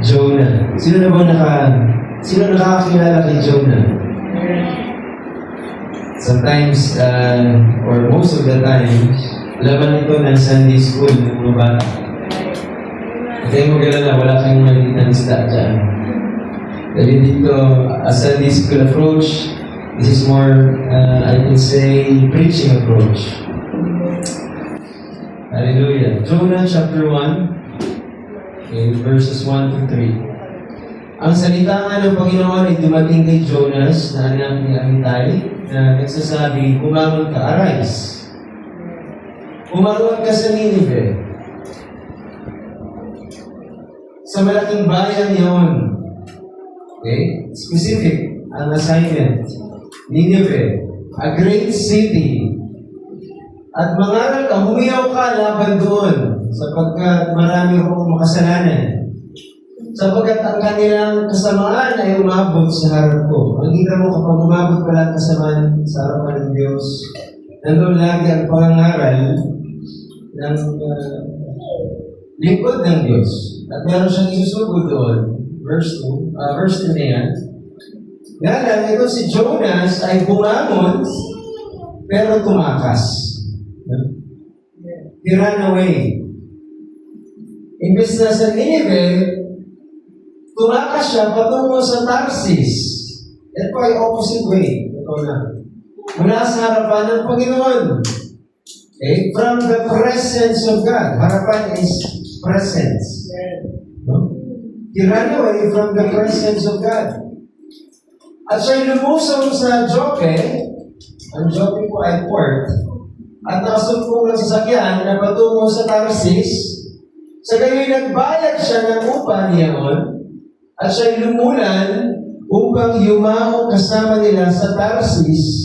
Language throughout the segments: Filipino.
Jonah. Sino nakakakilala kay Jonah? Sometimes, or most of the time, laman ito ng Sunday school ng mga bata. Kaya mag-alala, wala kayong maliit ng isda dyan. Dahil dito, a Sunday school approach, this is more, I can say, preaching approach. Hallelujah. Jonah chapter 1, okay, verses 1 to 3. Ang salita nga ng Panginoon ay dumating kay Jonas na anak ni Amitay na nagsasabi, "Bumangon ka, arise. Bumangon ka sa Nineveh. Sa malaking bayan yon." Okay? Specific ang assignment. Nineveh, a great city. At mangaral ka, humiyaw ka laban doon sapagkat marami rong makasalanan. Sapagkat ang kanilang kasamaan ay umabot sa harap ko. Makikita mo kapag umabot pala ang kasamaan sa harapan ng Diyos, nandun lagi ang pangangaral ng lingkod ng Diyos. At meron siyang isusugod doon. Verse 2 na yan. Nga lang, ito si Jonas ay bumangon, pero tumakas. He ran away. Imbes na sa Nineveh, tumakas siya patungo sa Tarsis. Ito ay opposite way. Ito na. Mula sa harapan ng Panginoon. Okay? From the presence of God. Harapan is presence. No? He ran away from the presence of God. At siya'y lumusong sa Joppe. Ang Joppe po ay port. At nakasumpong ng sasakyan na patungo sa Tarsis. Sa gayoy nagbayad siya ng upa niyaon. At siya'y lumulan upang yumaong kasama nila sa Tarsis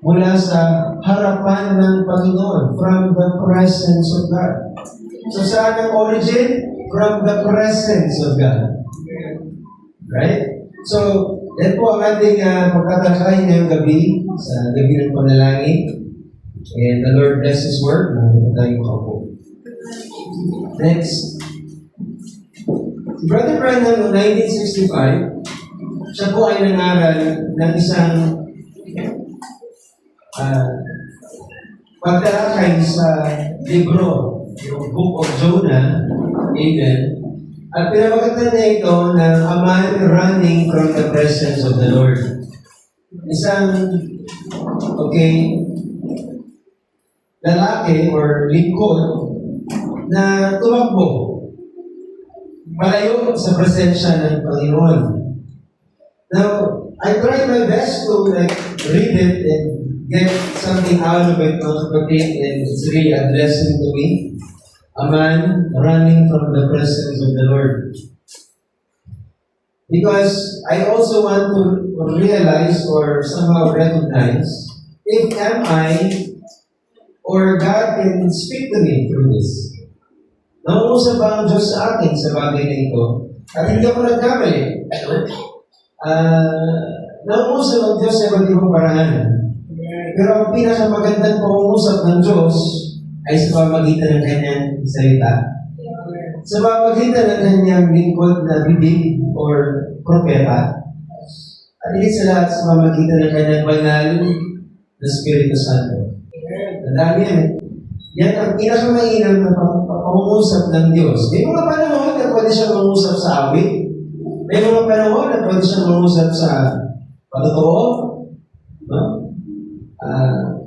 mula sa harapan ng Panginoon, from the presence of God. So saan ang origin? From the presence of God. Right? So, yan po ang ating pagtatalakay ngayong gabi, sa gabi ng panalangin. And the Lord bless His word. Ano tayo makaupo. Next. Si Brother Branham noong 1965, siya po ay nangaral ng isang pagtalakay sa libro, yung Book of Jonah. Amen. At pinamagatan niya ito ng a man running from the presence of the Lord. Isang, lalaki or lingkod na tumakbo malayo sa presensya ng Panginoon. Now, I tried my best to read it and get something out of it, mga kapatid, and it's really a blessing to me. A man running from the presence of the Lord. Because I also want to realize or somehow recognize if am I or God can speak to me through this. Nangungusap ba ang Diyos sa akin sa bagay na ito? At hindi ako nagkamali. Nangungusap ang Diyos sa iba't ibang paraan. Pero ang pinakamagandang pangungusap ng Diyos ay sa pamamagitan ng kanyang salita. Sa pamamagitan ng kanyang lingkod na bibig or propeta. At higit sa lahat sa pamamagitan ng kanyang banal na Espiritu Santo. Tandaan yan. Yan ang pinakamainam na pangungusap ng Diyos. May mga panahon na pwede siyang mangusap sa awit. May mga panahon na pwede siyang mangusap sa patotoo. No?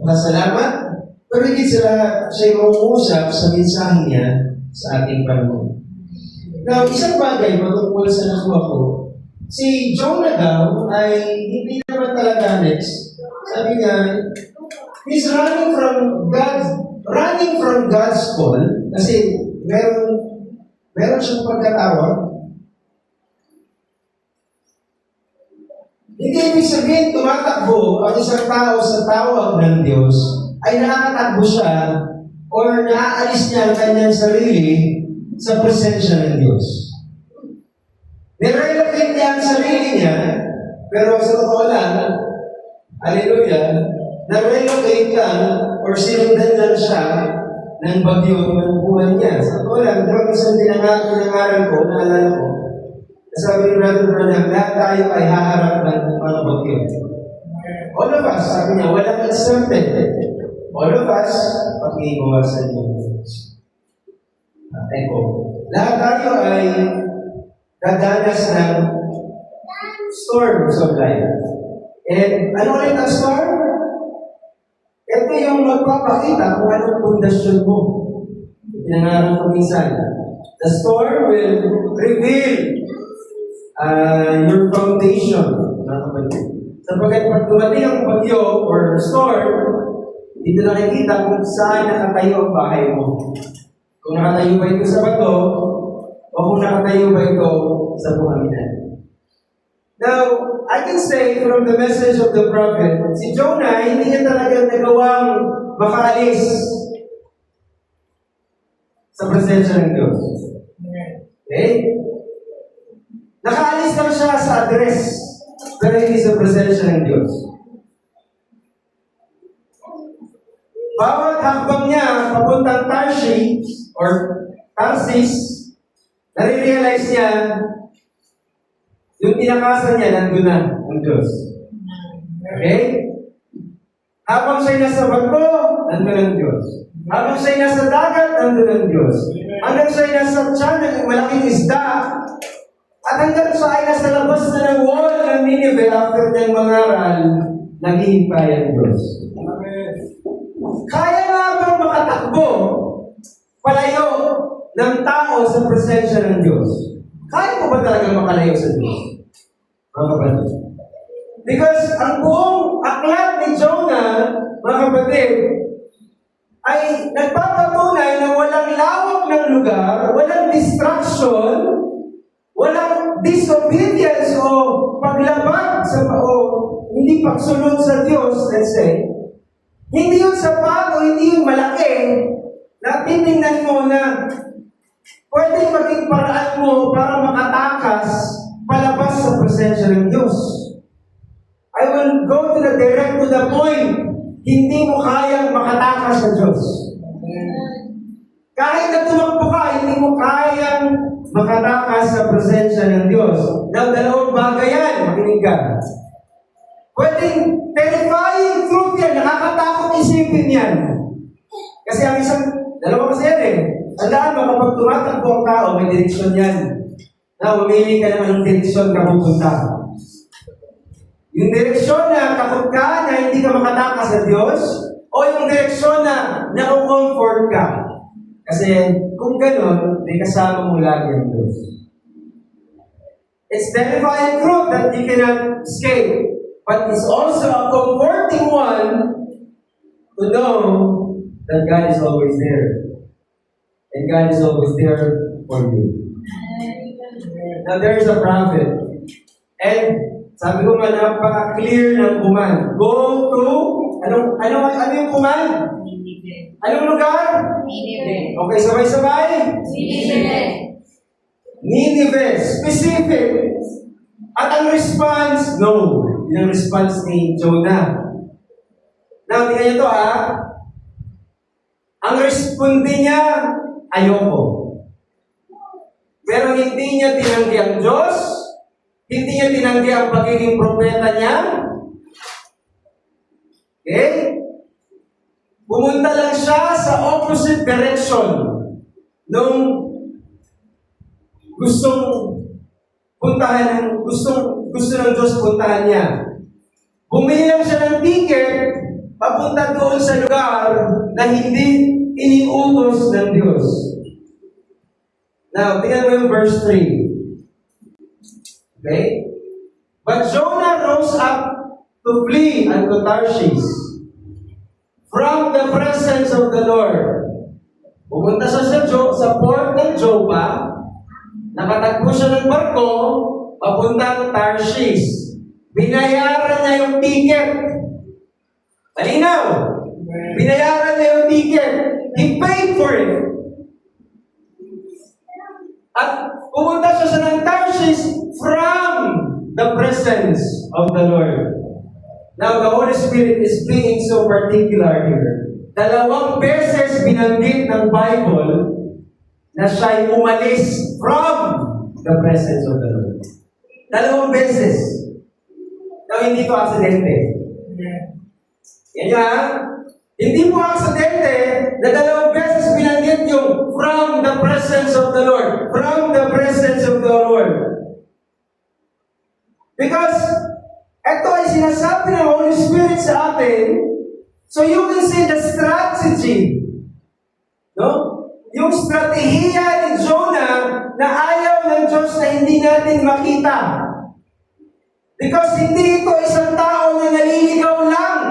Pasalamat. Pero higit sa lahat, siya'y mangungusap sa mensahe niya sa ating panahon. Now, isang bagay matungkol sa nakuha ko, si Jonah daw ay hindi naman talaga next. Sabi niya, he's running from God's call kasi meron siyang pagkatawag. Hindi ibig sabihin tumatakbo ang isang tao sa tawag ng Diyos ay nakakatakbo siya or naaalis niya ang kanyang sarili sa presensya ng Diyos. Nirelocate niya ang sarili niya, pero sa totoo lang, hallelujah, na-relocate lang or sinundan lang siya ng bagyo ng buhay niya. Sa totoo lang, pero isang pinangaral ko, naalala ko, Brother Branham, lahat tayo ay haharap ng mga bagyo. All of us, sabi niya, walang exempted. All of us, pag-iiwasan yung echo. Lahat tayo ay dadanas ng storms of life. And ano ulit ang storm? Ito yung magpapakita kung anong pundasyon mo. Pinangarap ko minsan. The storm will reveal your foundation. Sapagkat pag dumating ang bagyo or storm, dito nakikita kung saan nakatayo ang bahay mo. Kung nakatayo ba ito sa bato, o kung nakatayo ba ito sa buhanginan. Now, I can say from the message of the prophet, si Jonah, hindi niya talaga nagawang makaalis sa presensya ng Diyos. Okay? Nakaalis lang siya sa address, pero hindi sa presensya ng Diyos. Bawat hakbang niya papuntang Tarshish or Tarsis, nare-realize niya yung tinakasan niya nandun na ang Diyos. Okay? Habang siya'y nasa bato, nandun ang Diyos. Habang siya'y nasa dagat, nandun ang Diyos. Hanggang siya'y nasa tiyan ng malaking isda, at hanggang siya ay nasa labas na ng wall ng Nineveh after niyang mangaral, naghihintay ang Diyos. Kaya nga bang makatakbo palayo ng tao sa presensya ng Diyos? Kaya mo ba talaga makalayo sa Diyos? Mga kapatid. Because ang buong aklat ni Jonah, mga kapatid, ay nagpapatunay na walang lawak ng lugar, walang distraction, walang disobedience o paglabag sa hindi pagsunod sa Diyos, let's say. Hindi yun sapat o hindi yun malaki na titingnan mo na pwede maging paraan mo para makatakas palabas sa presensya ng Diyos. I will go to the point. Hindi mo kayang makatakas sa Diyos. Kahit na tumakbo ka, hindi mo kayang makatakas sa presensya ng Diyos. Now, dalawang bagay yan. Makinig ka. Pwedeng terrifying truth yan. Nakakatakot isipin yan. Kasi ang isang, dalawa kasi yan eh. Tandaan mo, kapag tumatakbo ang tao, may direksyon yan. Na mamili ka naman ng direksyon na pupunta. Yung direksyon na takot ka, na hindi ka makatakas sa Diyos, o yung direksyon na naku-comfort ka. Kasi kung gano'n, may kasama mo lagi ang Diyos. It's terrifying truth that you cannot escape. But it's also a comforting one to know that God is always there. And God is always there for you. Now, there is a prophet. And sabi ko nga, napaka-clear ng command. Go to, ano yung command? Anong lugar? Nineveh. Okay, sabay-sabay? Nineveh. Nineveh. Specific. At ang response, no. Yung response ni Jonah. Now, tingnan niyo ito Ang responde niya, ayoko. Pero hindi niya tinanggi ang Diyos, hindi niya tinanggi ang pagiging propeta niya. Okay? Pumunta lang siya sa opposite direction nung gustong puntahan, gusto ng Diyos puntahan niya. Bumili lang siya ng ticket papunta doon sa lugar na hindi iniutos ng Diyos. Now, tingnan mo yung verse 3. Okay? But Jonah rose up to flee unto Tarshish from the presence of the Lord. Pumunta siya sa port ng Joppa, nakatagpo siya ng barko, papuntang Tarshish. Binayaran niya yung ticket. Malinaw. Binayaran niya yung ticket. He paid for it. At pumunta siya sa ng Tarshish from the presence of the Lord. Now, the Holy Spirit is being so particular here. 2 beses binanggit ng Bible na siya'y umalis from the presence of the Lord. 2 beses. Now, hindi to aksidente. Yan nga, hindi po aksidente na 2 beses binanggit yung from the presence of the Lord. From the presence of the Lord. Because, ito ay sinasabi ng Holy Spirit sa atin, so you can see the strategy. No? Yung strategiya ni Jonah na ayaw ng Diyos na hindi natin makita. Because hindi ito isang tao na naliligaw lang.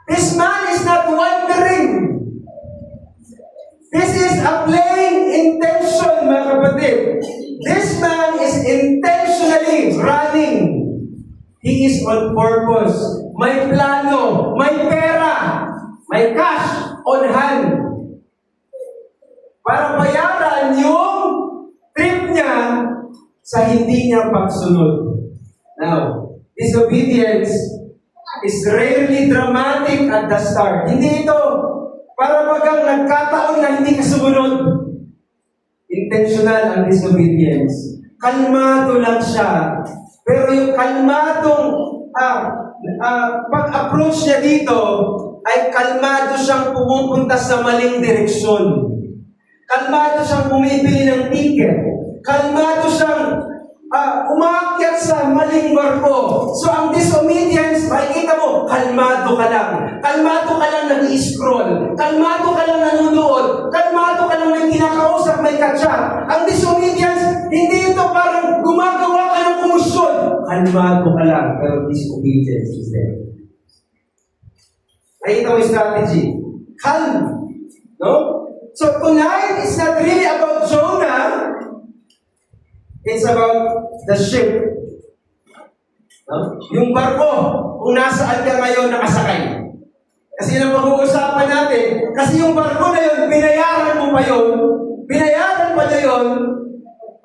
This man is not wandering. This is a plain intention, mga kapatid. This man is intentionally running. He is on purpose. May plano, may pera, may cash on hand. Para bayaran yung trip niya sa hindi niya pagsunod. Now, disobedience is rarely dramatic at the start. Hindi ito para bagang nagkataon na hindi ka sumunod. Intentional ang disobedience. Kalmado lang siya. Pero yung kalmadong pag-approach niya dito ay kalmado siyang pumupunta sa maling direksyon. Kalmado siyang bumibili ng ticket. Kalmado siyang umaakyat sa maling barko. So ang disobedience, makikita mo, kalmado ka lang. Kalmado ka lang nag-i-scroll. Kalmado ka lang nanonood. Kalmado ka lang may kinakausap, may katsa. Ang disobedience, hindi ito parang gumagawa ka ng kumusyon. Kalmado ka lang, pero disobedience is there. Nakita mo yung strategy. Calm. No? So tonight, it's not really about Jonah. It's about the ship. No? Yung barko, kung nasaan ka ngayon nakasakay. Kasi yun ang pag-uusapan natin. Kasi yung barko na yun, binayaran mo pa yun. Binayaran pa niya yun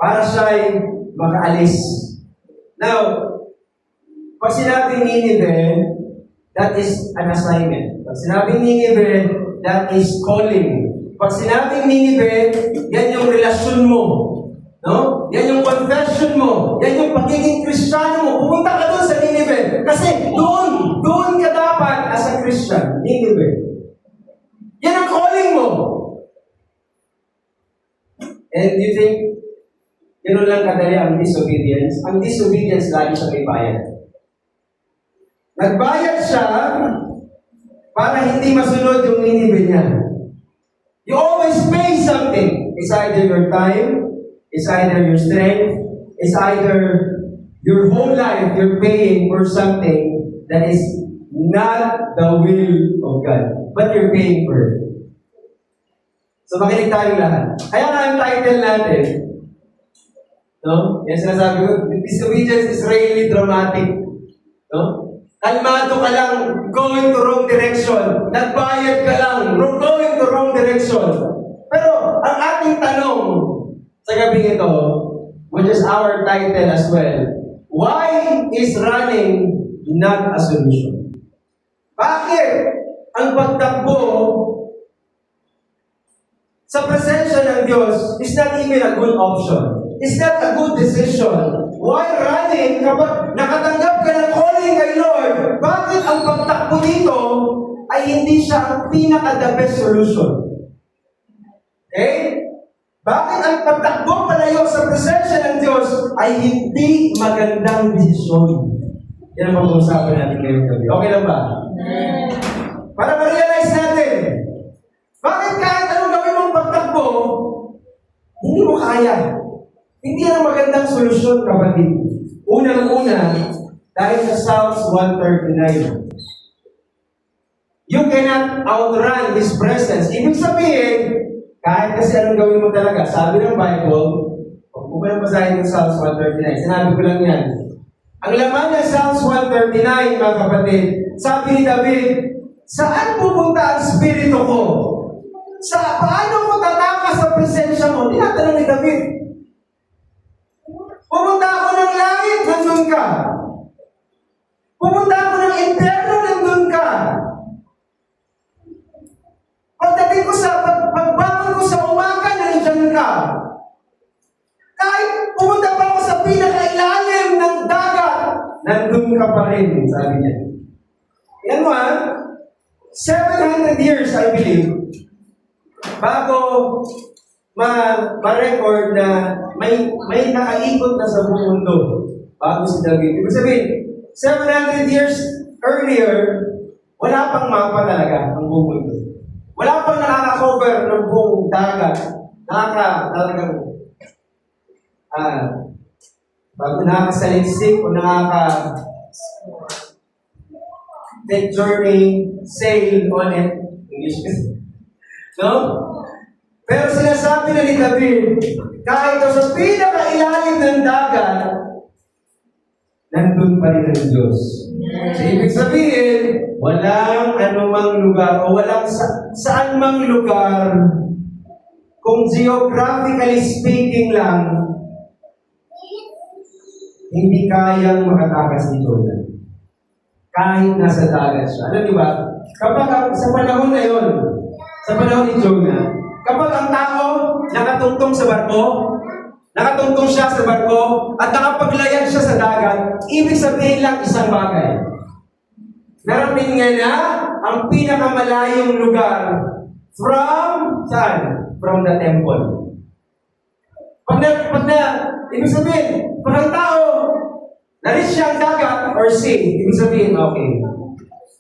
para siya'y makaalis. Now, pag sinabing Nineveh, that is an assignment. Pag sinabing Nineveh, that is calling. Pag sinabing Nineveh, yan yung relasyon mo. No? Yan yung confession mo. Yan yung pagiging Kristiyano mo. Pupunta ka doon sa Nineveh. Kasi doon ka dapat as a Christian. Nineveh. Yan ang calling mo. And you think, gano'n lang kadali ang disobedience? Ang disobedience lagi siya may bayad. Nagbayad siya para hindi masunod yung Nineveh niya. You always pay something. It's either your time, it's either your strength, it's either your whole life you're paying for something that is not the will of God. But you're paying for it. So makinig tayong lahat. Kaya nga ang title natin, no? Yan sinasabi ko, disobedience is really dramatic. No? Kalmado ka lang, going to wrong direction. Nagbayad ka lang, going to wrong direction. Pero ang ating tanong sa gabi ito, which is our title as well, why is running not a solution? Bakit ang pagtakbo sa presensya ng Diyos is not even a good option? It's not a good decision. Why running kapag nakatanggap ka ng calling kay Lord? Bakit ang pagtakbo dito ay hindi siya ang pinaka-the best solution? Okay? Bakit ang pagtakbo palayo sa presensya ng Diyos ay hindi magandang desisyon? Yan ang pag-uusapan natin ngayong gabi. Okay lang ba? Para ma-realize natin, bakit kahit anong gawin mong pagtakbo, hindi mo kaya? Hindi yan ang magandang solusyon, kapatid. Unang-una, dahil sa Psalms 139. You cannot outrun His presence. Ibig sabihin, kahit kasi anong gawin mo talaga, sabi ng Bible, kung mo lang basahin ng Psalms 139, sinabi ko lang yan. Ang laman ng Psalms 139, mga kapatid, sabi ni David, saan pupunta ang spirito ko? Paano ko tatakas sa presensya mo? Tinatanong ni David. Pumunta ako ng langit, nandun ka. Pumunta ako ng impyerno, nandun ka. Pagdating ko pagbangon ko sa umaga, nandyan ka. Kahit pumunta pa ako sa pinakailalim nandun ka pa rin, sabi niya. Yan mo 700 years, I believe, bago ma-record na may nakaikot na sa buong mundo bago si David. Ibig sabihin, 700 years earlier, wala pang mapa talaga ang buong mundo. Wala pang nakaka-cover ng buong dagat. Talagang bago nakakasaliksik o take journey, sail on it. English kasi. No? Pero sinasabi na ni David, kahit sa pinakailalim ng dagat, nandun pa rin ang Diyos. So, ibig sabihin, walang anumang lugar o walang saan mang lugar, kung geographically speaking lang, hindi kayang makatakas ni Jonah. Kahit nasa dagat siya. Alam niyo ba? Kapag sa panahon na yon, sa panahon ni Jonah, kapag ang tao nakatungtong sa barko, nakatungtong siya sa barko, at nakapaglayag siya sa dagat, ibig sabihin lang isang bagay. Narating nga na ang pinakamalayong lugar from saan? From the temple. Ibig sabihin, pag ang tao na-reach siya ang dagat or sea, ibig sabihin, okay.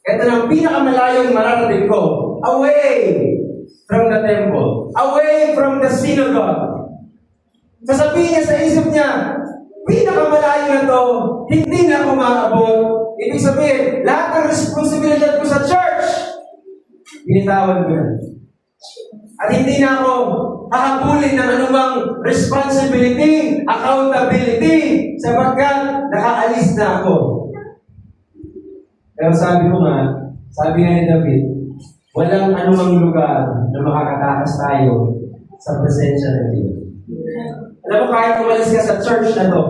Ito na ang pinakamalayong mararating ko. Away from the temple. Away from the synagogue. Sasabihin niya sa isip niya, pinakamalayo na to, hindi na ako maabot. Ibig sabihin, lahat ng responsibilidad ko sa church, binitawan ko na. At hindi na ako hahabulin ng anumang responsibility, accountability, sapagkat nakaalis na ako. Pero sabi nga ni David, walang anumang lugar na makakatakas tayo sa presensya ng Diyos. Alam mo, kahit umalis ka sa church na to,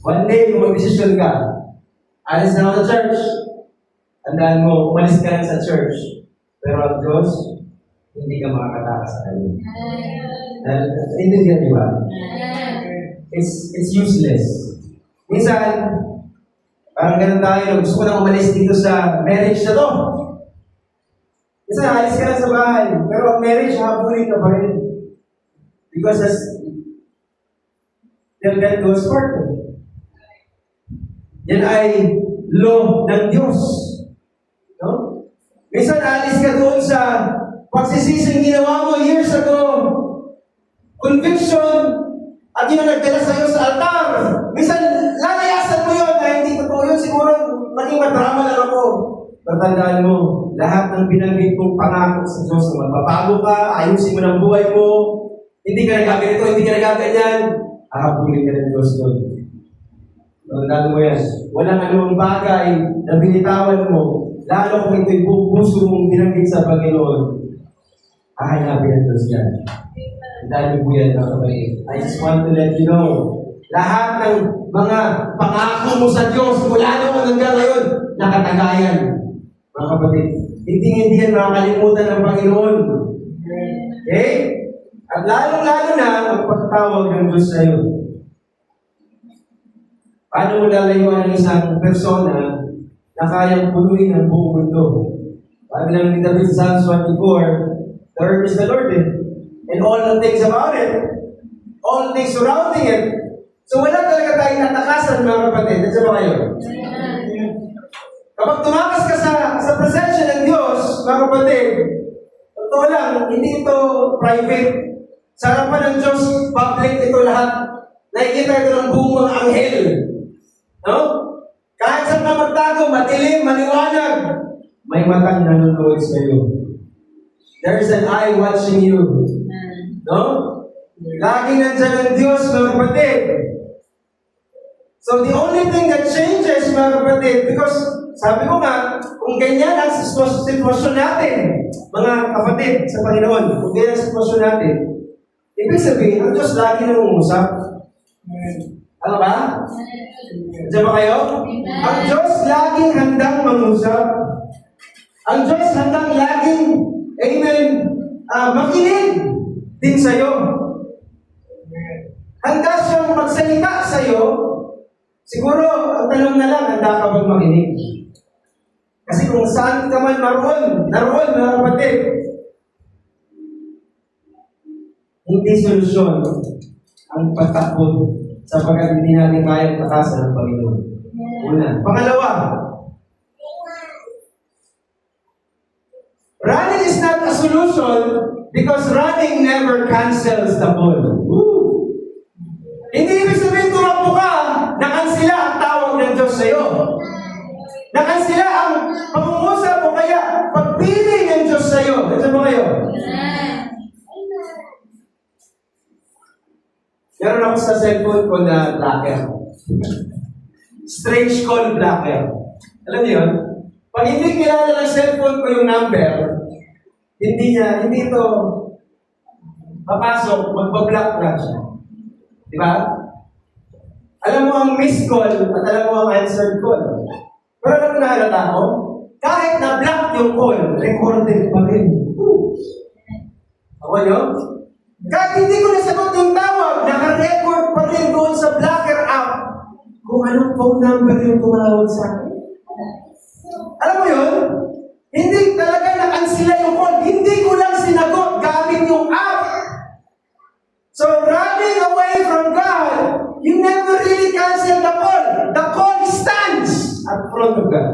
one day, kung mag-desisyon ka, alis na ako sa church, tandaan mo, umalis ka lang sa church, pero ang Diyos, hindi ka makakatakas sa kanya. Hindi nga, di ba? It's useless. Minsan, parang ganun tayo, gusto ko na umalis dito sa marriage na to. Minsan, alis ka lang sa bahay, pero ang marriage, habulin ka pa rin. Because that goes further. Yan ay law ng Diyos. No? Minsan, alis ka doon sa pagsisising ginawa mo years ago, conviction, at yun ang nagdala sa'yo sa altar. Minsan, lalayasan mo yun na hindi totoo yun. Siguro, maging madrama lang ako. Patandaan mo, lahat ng binanggit kong pangako sa Diyos na magbabago ka, ayusin mo ng buhay mo, hindi ka nagaganito, hindi ka nagaganyan, hahabulin ka ng Diyos doon. Patandaan mo yan. Walang anumang bagay na binitawan mo, lalo kung ito'y puso mong binanggit sa Panginoon, hahanapin ang Diyos yan. Ang dami po yan, mga kapatid. I just want to let you know, lahat ng mga pangako mo sa Diyos, mula noon hanggang ngayon, nakatagayan. Mga kapatid, hindi yan makakalimutan ng Panginoon. Okay? At lalong-lalo na ang pagtawag ng Diyos sa iyo. Paano mo lalayuan ng isang persona na kayang punuin ang buong mundo? Sabi lang ni David sa Psalms 24, the earth is the Lord, and all the things about it, all the things surrounding it. So wala talaga tayong natakasan, mga kapatid. Nandiyan ba kayo? Kapag tumakas ka sa presensya ng Diyos, mga kapatid, totoo lang, hindi ito private. Sa harapan ng Diyos, public ito lahat. Nakikita ito ng buong mga anghel. No? Kahit saan ka magtago, madilim, maliwanag, may matang nanonood sa iyo. There's an eye watching you. No? Laging nandyan ang Diyos, mga kapatid. So the only thing that changes, mga kapatid, because sabi ko nga, kung ganyan ang sitwasyon natin, mga kapatid sa Panginoon, kung ganyan ang sitwasyon natin, ibig sabihin, ang Diyos lagi nangungusap. Ano ba? Diyan ba kayo? Ang Diyos laging handang mangusap. Ang Diyos handang laging, amen, makinig din sa'yo. Handa siyang magsalita sa'yo. Siguro, ang tanong na lang, handa ka bang makinig? Kasi kung saan ka man naroon, mga kapatid, hindi solusyon ang pagtakbo sapagkat hindi natin kayang takasan ng Panginoon. Una. Pangalawa, running is not a solution because running never cancels the call. Hindi ibig sabihin tumakbo ka, nakansila ang tawag ng Diyos sa iyo. Nakansila ang pangungusap o kaya pagpili ng Diyos sa iyo. Ito ba kayo? Meron ako sa cellphone ko na blocker. Strange call blocker. Alam niyo yun? Pag hindi kilala ng cellphone ko yung number, hindi ito papasok, magbablock na siya. Di ba? Alam mo ang missed call at alam mo ang answered call. Pero alam mo na halata ko, kahit na-block yung call, recorded pa rin. Ako nyo? Kahit hindi ko nasagot yung tawag, naka-record pa rin doon sa blocker app kung anong phone number yung tumawag sa akin. Alam mo yun? Hindi talaga nakansila yung call. Hindi ko lang sinagot gamit yung app. So running away from God, you never really cancel the call. The call stands at front of God.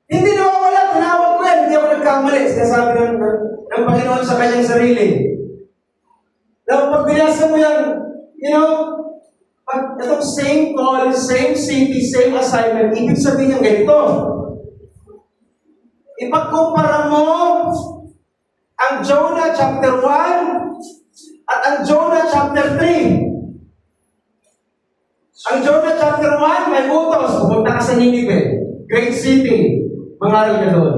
Hindi nawawala, tinawag ko yan, hindi ako nagkamali. Sinasabi ng Panginoon sa kanyang sarili. Now, pag binasa mo yan, pag itong same call, same city, same assignment, ibig sabihin yung ganito. Ipagkumpara mo ang Jonah chapter 1 at ang Jonah chapter 3. Ang Jonah chapter 1, may utos, pupunta ka sa Nineveh, great city, mangaral ka doon.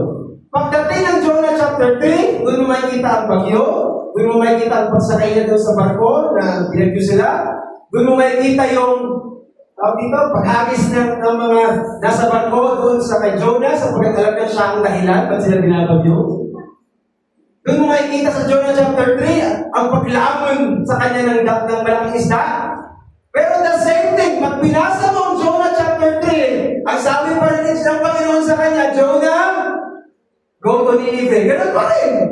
Pagdating ng Jonah chapter 3, doon mo makikita ang bagyo, doon mo makikita ang pagsakay niya doon sa barko na binagyo sila, doon mo makikita yung paghagis ng mga nasa barko doon sa kay Jonah, sapagkat alam niya siya ang dahilan, ba't sila binabagyo. Doon mo makikita sa Jonah chapter 3, ang paglamon sa kanya ng malaking isda. Pero the same thing, pag binasa mo ang Jonah chapter 3, ang sabi pa rin ng Panginoon sa kanya, Jonah, go to Nineveh. Ganun pa rin.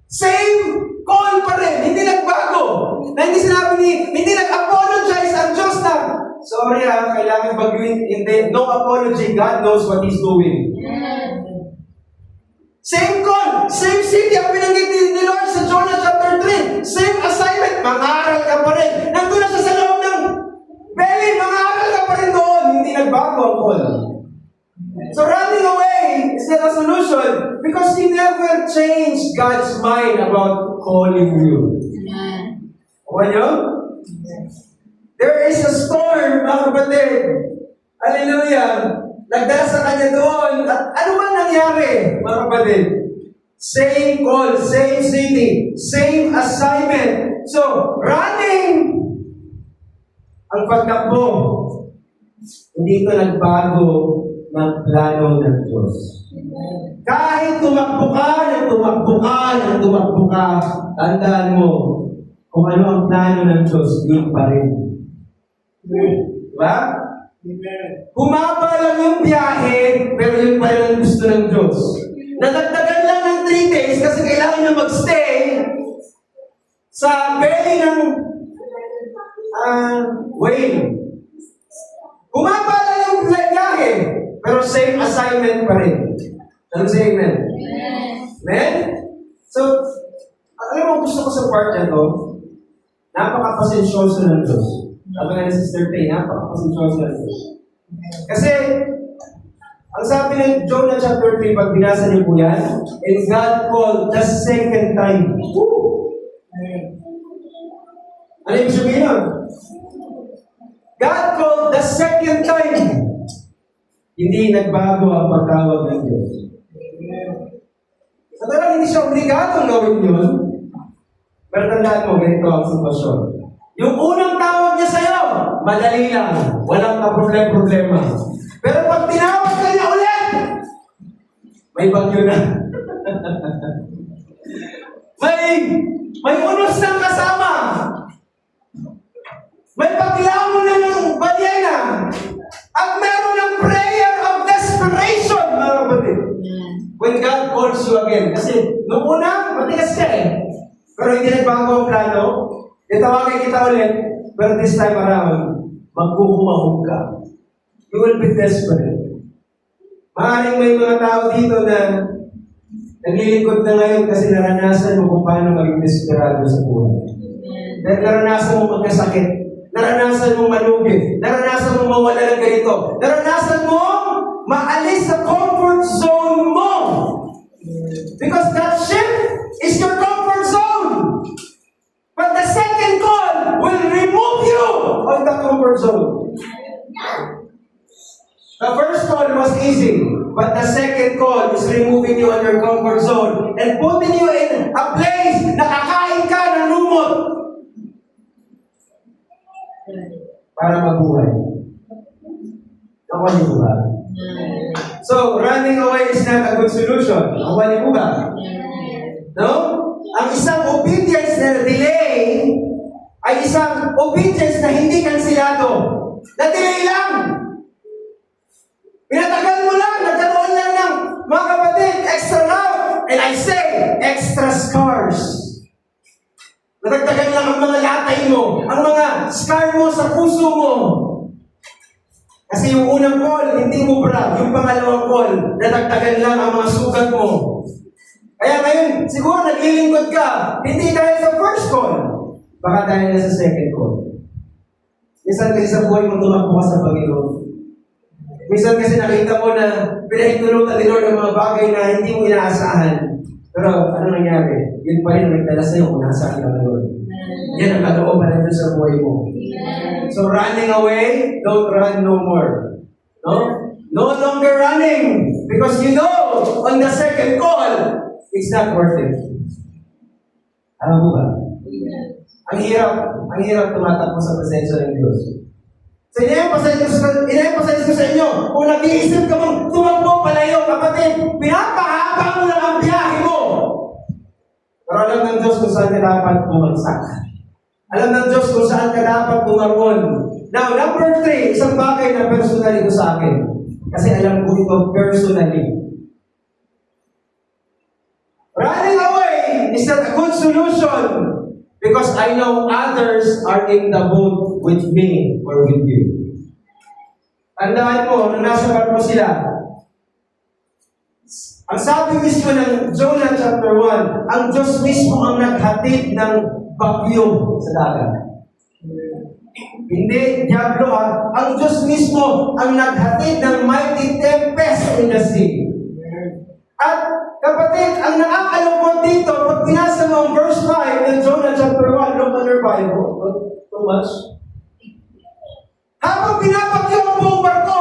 Same call pa rin. Hindi nagbago. Na hindi sinabi hindi nag-apologize ang Diyos na, sorry kailangan baguhin. Hindi. No apology. God knows what He's doing. Same call. Same city. Ang pinanggit ni Lord sa Jonah chapter 3. Same assignment. Mangaral ka pa rin. Nandun na siya sa loob ng belly. Mangaral ka pa rin doon. Hindi nagbago ang call. So running away is not a solution because He never changed God's mind about calling you. Okay nyo? There is a storm, mga kapatid. Hallelujah. Nagdala sa kanya doon. At ano man nangyari, mga kapatid? Same call, same city, same assignment. So, running ang pagtakbo. Hindi ito nagbago ng plano ng Diyos. Kahit tumakbo ka, tandaan mo kung ano ang plano ng Diyos, yun pa rin. Diba? Humaba lang yung biyahe, pero yun pa rin ang gusto ng Diyos. Nadagdagan lang ng 3 days kasi kailangan nyo magstay sa belly ng whale. Humaba lang yung biyahe, pero same assignment pa rin. Ano say amen? Amen? So, alam mo gusto ko sa part na to, napaka-pasensyoso ng Diyos. Sabi nga ni Sister Tay, napaka-pasensyoso ng Diyos. Kasi, ang sabi ng Jonah chapter 3, pag binasa niyo po yan, and God called the second time. Woo! Ano yung sabihin nun? God called the second time. Hindi nagbago ang pagtawag ng Diyos. Sa talagang hindi siya obligatong gawin yun, pero tandaan mo, ganito ang sitwasyon. Yung unang tawag niya sa'yo, madali lang, walang problema. Pero pag tinawag ka niya ulit, may bagyo na. may unos ng kasama. May paglamon na ng balyena. when God calls you again. Kasi, noong una, matigas ka eh. Pero hindi nagbago ang plano. Itawagin kita ulit. Pero this time around, magkukumahog ka. You will be desperate. Maaaring may mga tao dito na naglilingkod na ngayon kasi naranasan mo kung paano maging desperado sa buhay. Naranasan mo magkasakit. Naranasan mo malugi. Naranasan mo mawala ng ganito. Naranasan mo maalis sa comfort zone mo. Because that ship is your comfort zone. But the second call will remove you on the comfort zone. The first call was easy, but the second call is removing you on your comfort zone and putting you in a place na kakain ka ng lumot para mabuhay. Nakuha niyo ba? So, running away is not a good solution. Nakuha niyo ba? No? Ang isang obedience na delay ay isang obedience na hindi kansilado. Na-delay lang. Pinatagal mo lang, nagkaroon lang ng mga kapatid, extra love. And I say, extra scars. Natagtagan lang ang mga latay mo, ang mga scar mo sa puso mo. Kasi yung unang call, hindi mo brag. Yung pangalawang call, natagtagan lang ang mga sugat mo. Kaya ngayon, siguro naglilingkod ka, hindi dahil sa first call, baka dahil na sa second call. Minsan kasi sa buhay mo tumakbo ka sa Panginoon. Minsan kasi nakita mo na pinahintulutan ni Lord ang mga bagay na hindi mo inaasahan. Pero ano nangyari? Yun pa rin ang nagdala sa'yo kung nasaan ka na Lord. Yan ang kalooban natin sa buhay mo. So running away, don't run no more. No? No longer running. Because you know, on the second call, it's not worth it. Alam mo ba? Ang hirap tumatakbo sa presensya ng Diyos. So, ina-emphasize ko sa inyo, kung nag-iisip ka mong tumakbo palayo, kapatid, pinapahaba mo lang ang biyahe mo. Pero alam ng Diyos kung saan ka dapat bumagsak. Alam ng Diyos kung saan ka dapat bumangon. Now, number 3, isang bagay na personally ko sa akin. Kasi alam ko ito personally. Running away is not a good solution. Because I know others are in the boat with me or with you. Tandaan mo, nung nasa barko sila, ang sabi mismo ng Jonah chapter 1, ang Diyos mismo ang naghatid ng bagyo sa dagat. Hindi, diablo ha. Ang Diyos mismo ang naghatid ng mighty tempest in the sea. At kapatid, ang nakakalungkot dito, pag binasa mo ang verse 5 ng Jonah chapter 1, look on your Bible. Too much. Habang pinapagyo ang buong barko,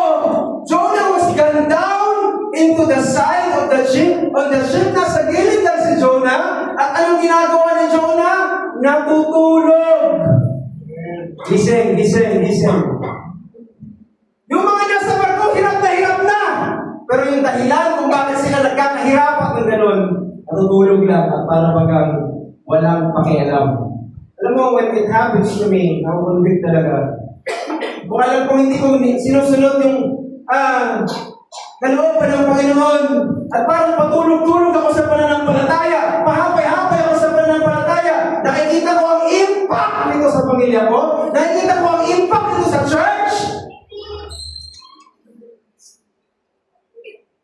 Jonah was gone down into the side of the ship. On the ship, nasa gilid lang si Jonah. At anong ginagawa ni Jonah? Natutulog. Gising. Yung mga nasa barko, hirap na. Pero yung dahilan kung bakit sila nagkakahirapan ng ganun, natutulog lang at para bagang walang pakialam. Alam mo, when it happens to me, nakukonvict talaga. Kung alam ko hindi ko sinusunod yung kalooban ng Panginoon at parang patulog-tulog ako sa pananampalataya, pahapay-hapay ako sa pananampalataya, nakikita ko ang impact nito sa pamilya ko, nakikita ko ang impact nito sa church,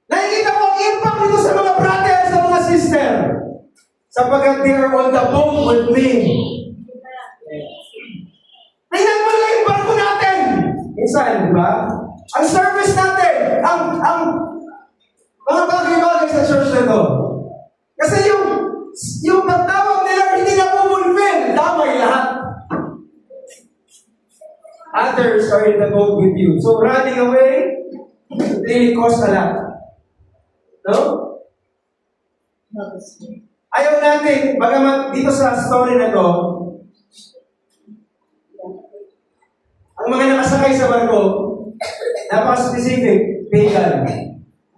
nakikita ko ang impact nito sa mga brother, sa mga sister, sapagkat they are on the boat with me. Tingnan mo lang yung barko natin. Minsan, di ba? Ang service natin, ang mga bagay-bagay sa church na ito. Kasi yung pagtawag nila hindi na pumulfil, damay lahat. Others are in the boat with you. So running away, it really costs a lot. No? Ayaw natin, bagamat dito sa story na to, ang mga nakasakay sa barko, napaka-specific, pagan,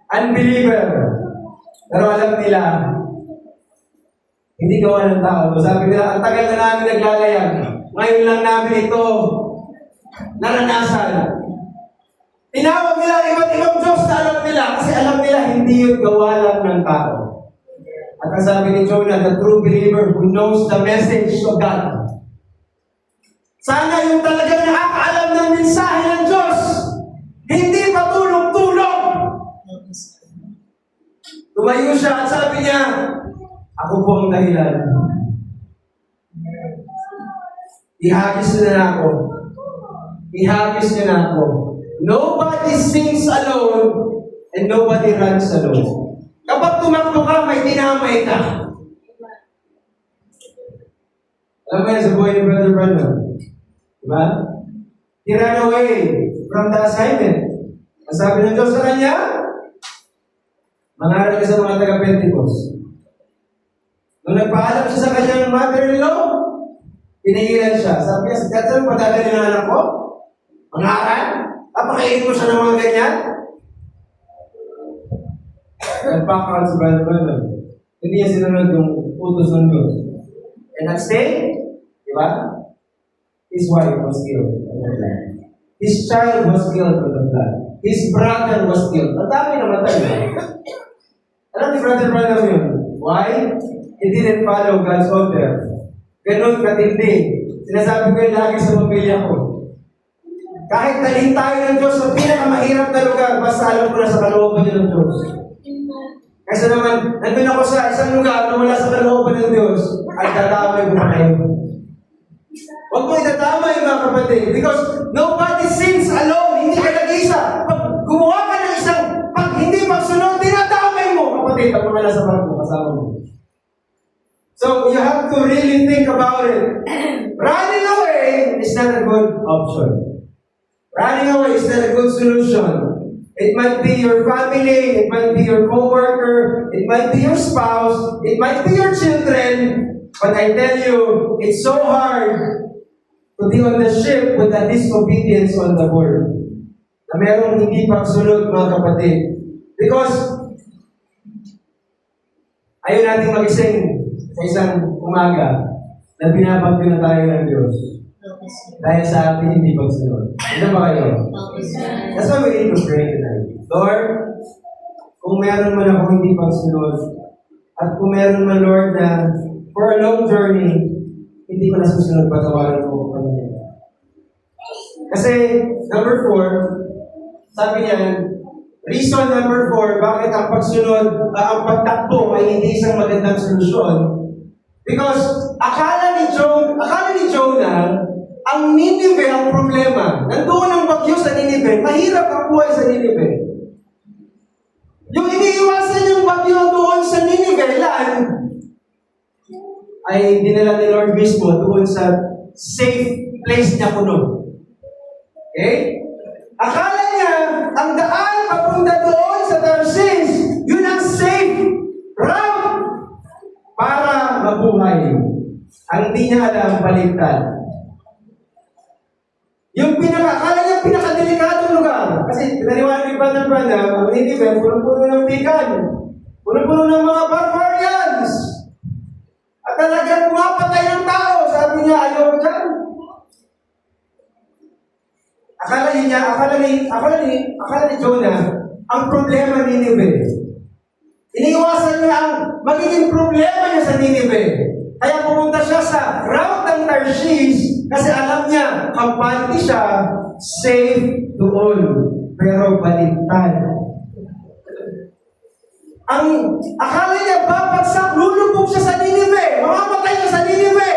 unbeliever. Pero alam nila, hindi gawa ng tao. Sabi nila, ang tagal na namin naglalayag. Ngayon lang namin ito naranasan. Tinawag nila iba't ibang Diyos na alam nila kasi alam nila hindi yun gawa lang ng tao. At ang sabi ni Jonah, the true believer who knows the message of God. Sana yung talagang nakakaalam ng mensahe ng Diyos, hindi patulog-tulog. Tumayo siya at sabi niya, ako po ang dahilan. Ihagis niyo na ako. Ihagis niyo na ako. Nobody sings alone and nobody runs alone. Kapag tumakbo ka, may dinamay ka. Alam mo yan sa buhay ni Brother Brandon? Diba? He ran away from the assignment. Ang sabi ng Diyos sa kanya, mangaral ka sa mga taga-Pentecost. Nung nagpaalam siya sa kanyang mother-in-law, pinigilan siya. Sabi niya, saan padadali ng anak ko? Mangaral? Papakainin mo siya ng mga ganyan? Nagpakakal sa Brother Brandon. Hindi niya sinunod yung utos ng Diyos. And next day, di ba? His wife was killed in the flood. His child was killed in the flood. His brother was killed. Ang dami namatay na. Alam ni Brother Brandon yun? Why? He didn't follow God's order. Ganun katindi. Sinasabi ko yun lagi sa pamilya ko. Kahit dalhin tayo ng Diyos sa pinakamahirap na lugar, basta alam ko na sa kalooban niya ng Diyos. Kasi naman, nandun ako sa isang lugar na wala sa kalooban ng Diyos, at dadamay ko pa kayo. Huwag mo idadamay mga kapatid, because nobody sings alone, hindi ka nag-isa. Pag gumawa ka ng isang, pag hindi pagsunod, dinadamay mo, kapatid, ako na sa barko, kasama mo. So, you have to really think about it. Running away is not a good option. Running away is not a good solution. It might be your family, it might be your co-worker, it might be your spouse, it might be your children, but I tell you, it's so hard to be on the ship with a disobedience on the board. Na merong hindi pagsunod mga kapatid. Because, ayaw natin magising sa isang umaga na binabagyo na tayo ng Diyos. Dahil sa ating hindi pagsunod. Ano ba kayo? That's why we need to pray tonight. Lord, kung meron man ako hindi pagsunod, at kung meron man, Lord, na for a long journey, hindi ko nasusunod, patawarin ko kami. Kasi, number 4, sabi niya, reason number 4, bakit ang pagsunod, ang pagtakbo ay hindi isang magandang solusyon. Because, akala ni Jonah, ang Nineveh ang problema. Nandoon ang bagyo sa Nineveh. Mahirap ang buhay sa Nineveh. Yung iniiwasan yung bagyo doon sa Nineveh, ay dinala ni Lord mismo doon sa safe place niya kuno. Okay? Akala niya, ang daan papunta doon sa Tarsis, yun ang safe route para mabuhay. Ang di niya alam, baliktad. Yung akala niya pinakadelikadong lugar. Kasi pinaniwala ni Brother Branham, ang Nineveh, puno-puno ng pikan. Puno-puno ng mga barbarians. At talagang pumapatay ng tao. Sabi niya, ayaw ko dyan. Akala ni Jonah, ang problema ni Nineveh. Iniiwasan niya ang magiging problema niya sa Nineveh. Kaya pumunta siya sa route ng Tarshish kasi alam niya, kampante siya, safe doon. Pero baliktad. Ang akala niya, babagsak, lulubog siya sa Nineveh. Mamamatay siya sa Nineveh.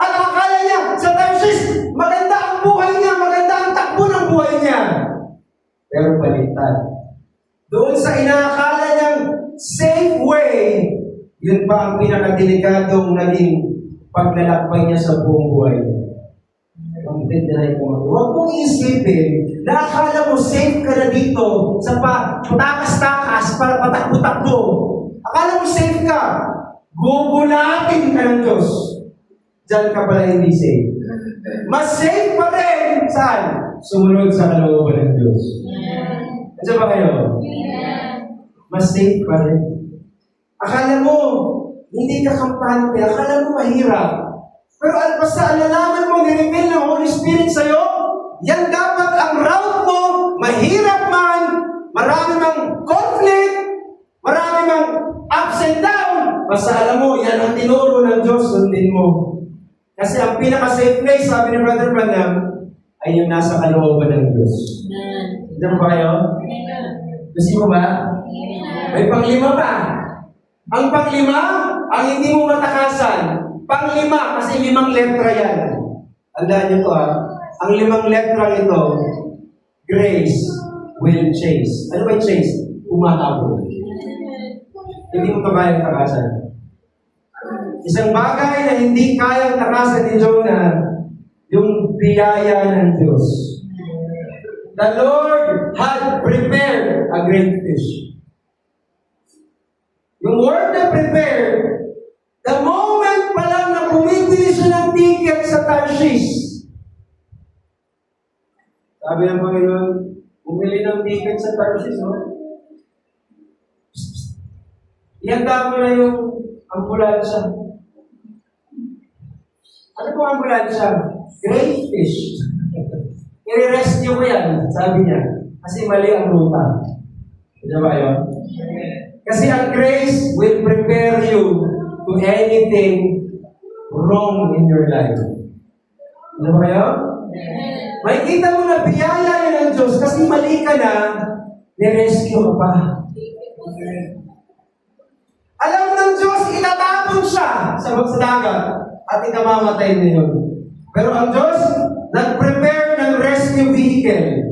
At akala niya, sa Tarshish, maganda ang buhay niya, maganda ang takbo ng buhay niya. Pero baliktad. Doon sa inaakala niyang safe way, yun pa ang pinakadelikadong naging paglalakbay niya sa buong buhay. Ang tindahay ko. Huwag mong isipin na akala mo safe ka na dito sa takas-takas para patakbo-takbo. Akala mo safe ka. Gugulatin ka ng Diyos. Diyan ka pala hindi safe. Mas safe pa rin, saan? Sumunod sa kalooban ng Diyos. Diyan ba kayo? Mas safe pa rin. Akala mo, hindi ka kampante. Akala mo mahirap. Pero basta alalaman mo, nirevil ng Holy Spirit sa'yo, yan dapat ang route mo, mahirap man, basta alam mo, yan ang tinuro ng Diyos, sundin mo. Kasi ang pinaka-safe place, sabi ni Brother Branham, ay yung nasa kalooban ng Diyos. Diyan ba kayo? Gusto mo ba? May panglima pa. Ang panglima, ang hindi mo matakasan. Panglima, kasi 5 letra yan. Tandaan niyo to Ang 5 letra ito, grace will chase. Ano ba yung chase? Umahabol. Hindi mo kayang takasan. Isang bagay na hindi kayang takasan ni Jonah, yung biyaya ng Diyos. The Lord had prepared a great fish. Yung word na prepared, the moment pa lang na bumibili siya ng ticket sa Tarshish, sabi ng Panginoon, bumili ng ticket sa Tarshish, no? Ihanda mo na yung ambulansya. Ano po ambulansya? Great fish. I-rescue ko yan, sabi niya. Kasi mali ang ruta. Diba ba yun? Kasi ang grace will prepare you to anything wrong in your life. Diba ba yun? Makikita mo na biyaya yan ng Diyos kasi mali ka na, ni-rescue ka pa. Alam ng Diyos, itatapon siya sa dagat at ikamamatay na yun. Pero ang Diyos, nag-prepare ng rescue vehicle.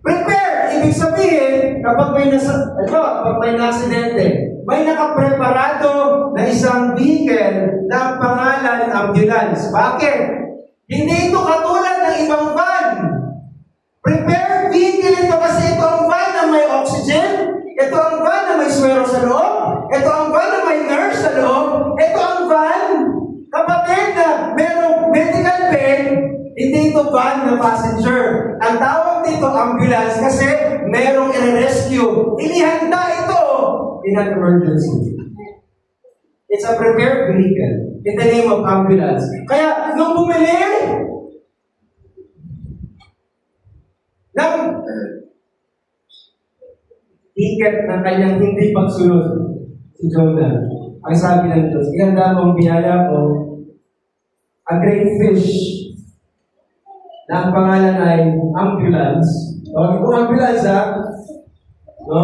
Prepare! Ibig sabihin, kapag may nasidente, may nakapreparado na isang vehicle na ang pangalan ambulance. Bakit? Hindi ito katulad ng ibang van. Prepare vehicle ito kasi ito ang van na may oxygen, ito ang van na may swero sa loob, ito ang van na may nurse sa loob, ito ang van, kapatid na merong medical bed, hindi ito van na passenger. Ang tawag dito ambulance kasi merong i-rescue. Inihanda ito in an emergency. It's a prepared vehicle in the name of ambulance. Kaya, nung bumili ng ticket ng kanyang hindi pagsunod si Jonah, ang sabi ng Diyos, ihanda mo ang biyaya ko, a great fish na ang pangalan ay ambulance. Tawagin ko ambulance, no?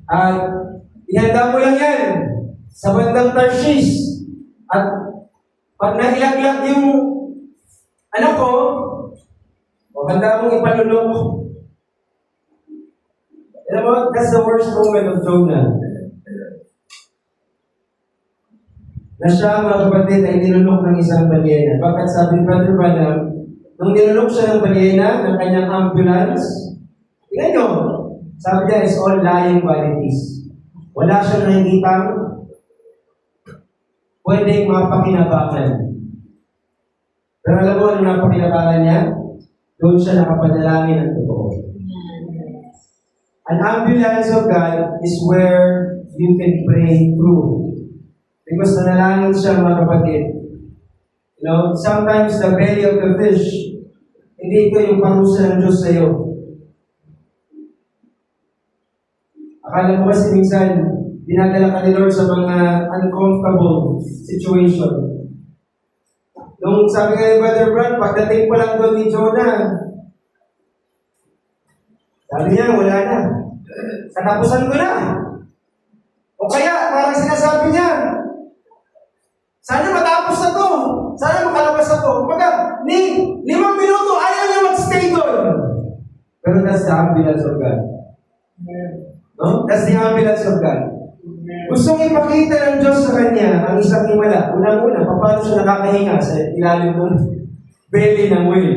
At ihanda mo lang yan sa bandang Tarshish. At pag nailaglag yung anak ko, handa mong ipalulok. Alam mo, that's the worst moment of Jonah. Na siya, mga kapatid, ay nilunok ng isang balyena. Bakit sabi ni Brother Branham, nung nilunok siya ng balyena, ng kanyang ambulance, tingnan nyo, sabi niya, is all lying qualities. Wala siya nakikitang pwedeng mapakinabangan. Pero alam mo, ano napakinabangan niya? Doon siya nakapanalangin ng totoo. An ambulance of God is where you can pray through. Because nanalangin siya, mga kapatid. You know, sometimes the belly of the fish, hindi ito yung parusa ng Diyos sa iyo. Akala mo kasi minsan, dinadala ka ni Lord sa mga uncomfortable situation. Nung sabi nga ni Brother Brad, pagdating pa lang doon ni Jonah, sabi niya, wala na. Katapusan ko na. O kaya, parang sinasabi niya, sana matapos na to. Sana makalabas na to. Kumbaga, 5 minuto, ayaw niya mag-stay doon. Pero that's the ambulance of God. No? That's the ambulance of God. Gustong ipakita ng Diyos sa kanya ang isang himala. Unang-una, paano siya nakakahinga sa ilalim ng belly ng whale.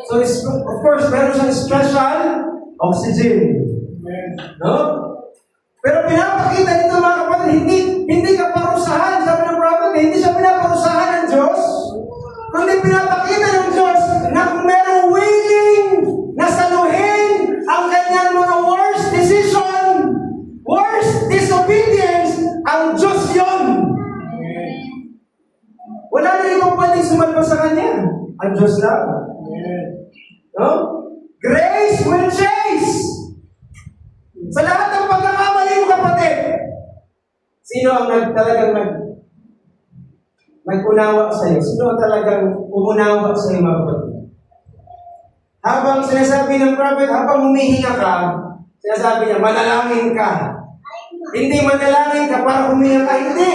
So, of course, meron siyang special oxygen. No? Pero pinapakita nito, mga kapatid, hindi ka parusahan. Sabi ng prophet, hindi siya pinaparusahan ng Diyos. Kundi pinapakita ng Diyos na kung merong willing na saluhin ang kanyang mga worst decision, worst disobedience, ang Diyos yun. Wala na ibang pwedeng sumalpa sa kanya. Ang Diyos lang. No? Grace will chase. Sa lahat ng pagkakamali mo, kapatid, Sino ang nag-unawa sa'yo? Sino ang talagang umunawa sa'yo, mga kapatid? Habang sinasabi ng prophet, habang humihinga ka, sinasabi niya, manalangin ka. Hindi manalangin ka para huminga ka. Hindi!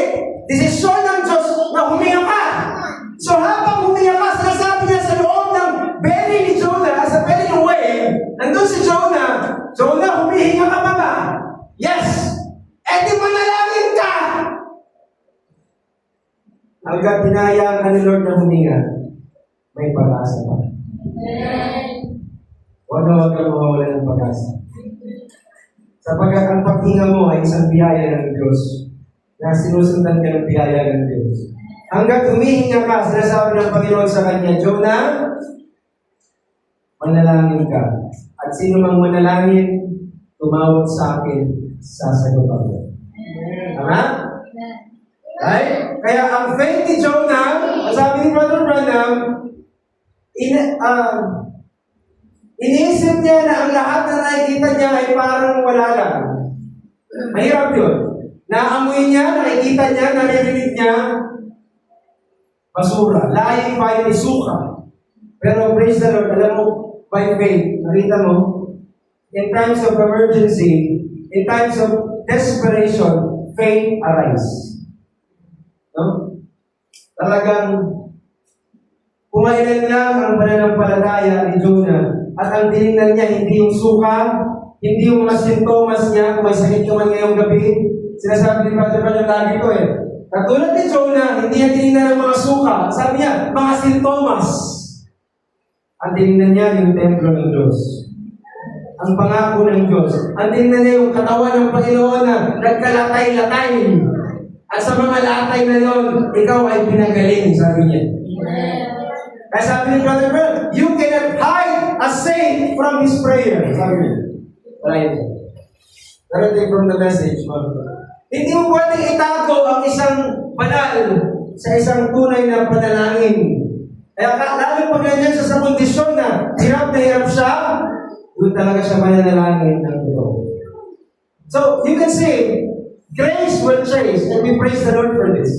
Desisyon ng Diyos na huminga ka. So habang huminga ka, sinasabi niya sa loob ng belly ni Jonah, sa belly ng whale, nandun si Jonah, Jonah, humihinga ka pa ba? Yes! Eh di manalangin ka! Hanggang hinayaan ka ni Lord na huminga, may pag-asa pa. Huwag kang mawawala ng pag-asa. Sapagkat ang paghinga mo ay isang biyaya ng Diyos na sinusundan ka ng biyaya ng Diyos. Hanggang humihinga ka, sinasabi ng Panginoon sa kanya, Jonah, manalangin ka. At sino mang manalangin, tumawag sa akin, sasagutan ko. Tama? Right? Kaya ang faith ni Jonah, sabi ni Brother Branham, iniisip niya na ang lahat na nakikita niya ay parang wala lang. Mahirap yun. Naamoy niya, nakikita niya, naririnig niya, basura. Lying by ni suka. Pero praise the Lord, alam mo, by faith, nakita mo, in times of emergency, in times of desperation, faith arise. No? Talagang kumailan lang ang pananampalataya ni Jonah at ang tinignan niya hindi yung suka, hindi yung mga sintomas niya, kung may sakit ka man ngayong gabi. Sinasabi ni Brother Branham lagi ko katulad ni Jonah, hindi niya tinignan ng mga suka. Sabi niya, mga sintomas. Ang tinignan niya yung templo ng Diyos. Ang pangako ng Diyos. Ang tinignan niya yung katawan ng Panginoon na nagkalatay-latay. At sa mga latay na yun, ikaw ay pinagaling, sabi niya. Kaya sabi ni Brother Branham, you cannot hide a saint from his prayer. Sabi niya. Right. Directly from the message. Hindi mo pwedeng itago ang isang banal sa isang tunay na panalangin. Kaya lalo pag nandiyan siya sa kondisyon na hirap siya, doon talaga siya mananalangin ng totoo. So, you can say, grace will change, and we praise the Lord for this.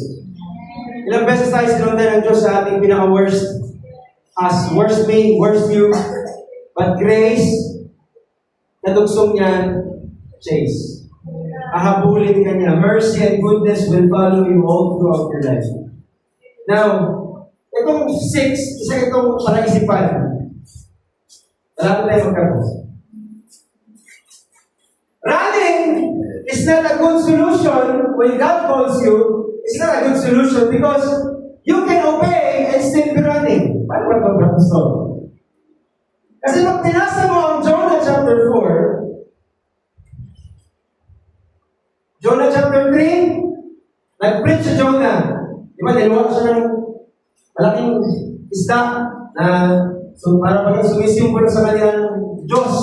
Ilang beses tayo sinundan ng Diyos sa ating pinaka-worst, as worst me, worst you, but grace, nadugsong niyan, chase. Ahabulin ka niya. Mercy and goodness will follow you all throughout your life. Now, itong 6, isa itong palaisipan. Wala ko tayo magkapos. Running is not a good solution when God calls you. It's not a good solution because you can obey and still be running. Paano ba ito, Pastor? Kasi pag tinasa mo ang Jonah chapter 4, Jonah chapter 3, nag-preach si Jonah. Di ba, niluwag siya ng malaking isda na para pag sumisimbolo sa kanilang Diyos.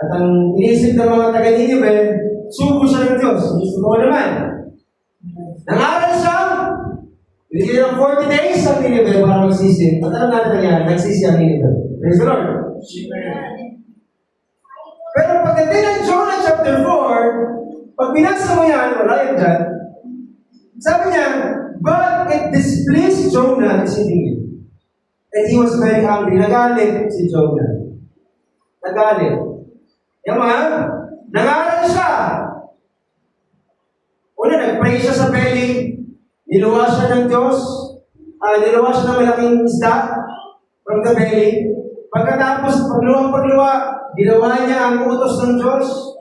At ang iniisip ng mga taga-Ninive, suko siya ng Diyos. Gusto ko naman. Nangaral siya, binigyan ng 40 days sa Ninive para magsisi. At alam natin nangyari, nagsisi ang Ninive. Praise the Lord. Pero pagdating ng Jonah chapter 4, pag binasa mo yan, wala yan dyan, sabi niya, but it displeased Jonah exceedingly. And he was very angry. Nagalit si Jonah. Nagalit. Yung mga, nangaral siya. Una, nag-pray siya sa belly. Niluwa siya ng Diyos. Niluwa siya ng malaking isda from the belly. Pagkatapos, pagluwa, ginawa niya ang utos ng Diyos.